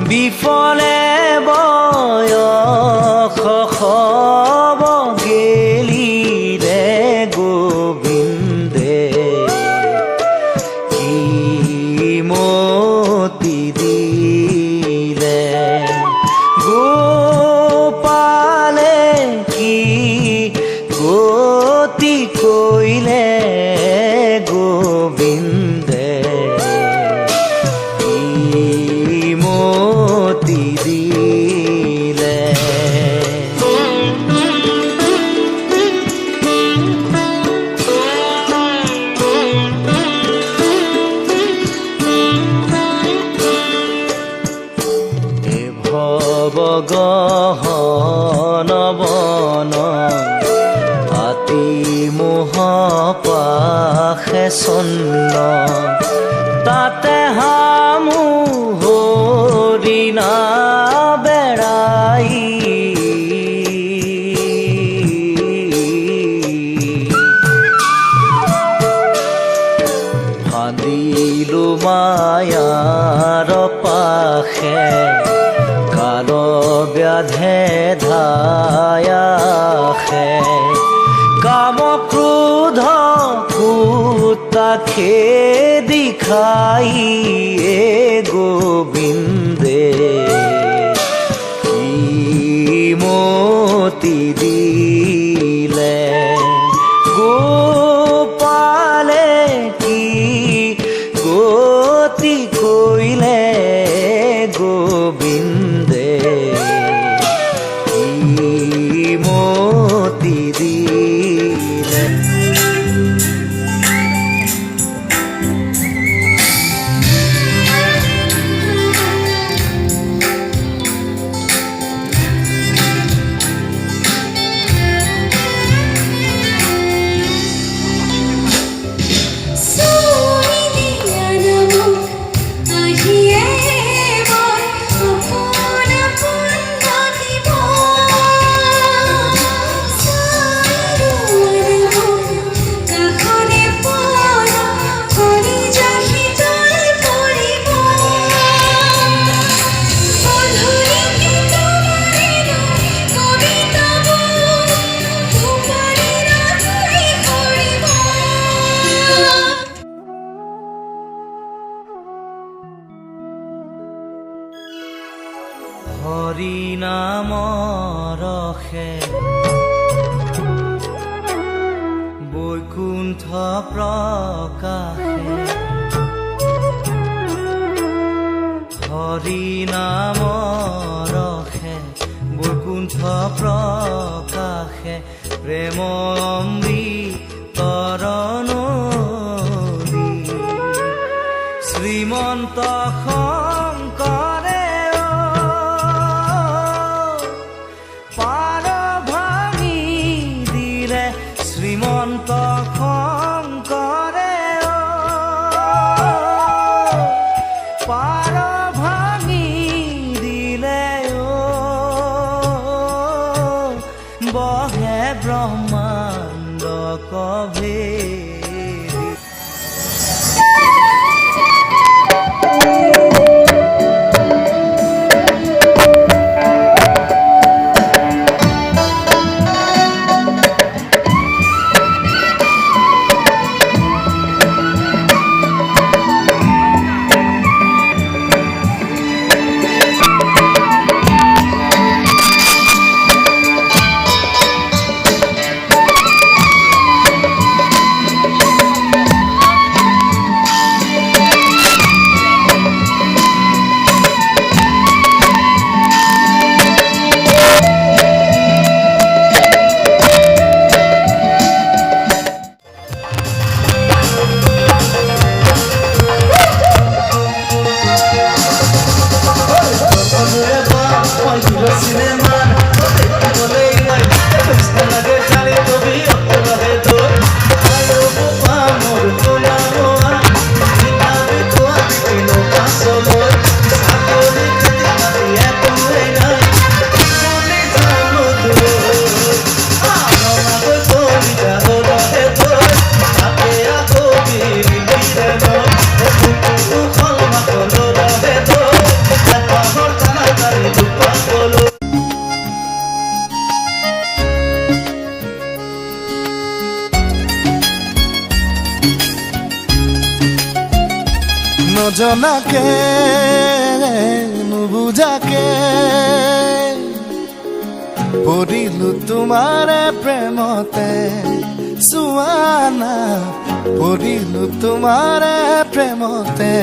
বিফলে বয়স হব গেলি রে গোবিন্দে কি মতি দিলে গোপালে কি গতি কইলে গোবিন্দে কি মতি দিলে ভব গহন বন আতি মোহ পাশে চন্ন তাতে হামু হৰিণা বেড়াই ফান্দিলো মায়াৰ পাশে কাল ব্যাধে ধায়াখে কাম ক্ৰোধ কুতাখে দিখাই গোবিন্দে কি মতি দিলে গোপালে কি গতি কইলে গোবিন্দে কি মতি দিলে হৰি নাম ৰখে বৈকুণ্ঠ প্ৰকাশে হৰি নাম ৰখে বৈকুণ্ঠ প্ৰকাশে প্ৰেম অমৃতৰ নদী শ্ৰীমন্ত শংকৰে পাৰ ভাঙি দিলে শ্ৰীমন্ত শংকৰে পাৰ ভাঙি দিলে বহে ব্ৰহ্মাণ্ড কভে নজনাকে নুবুজাকে পৰিলো তোমাৰে প্ৰেমতে চোৱানা পৰিলো তোমাৰে প্ৰেমতে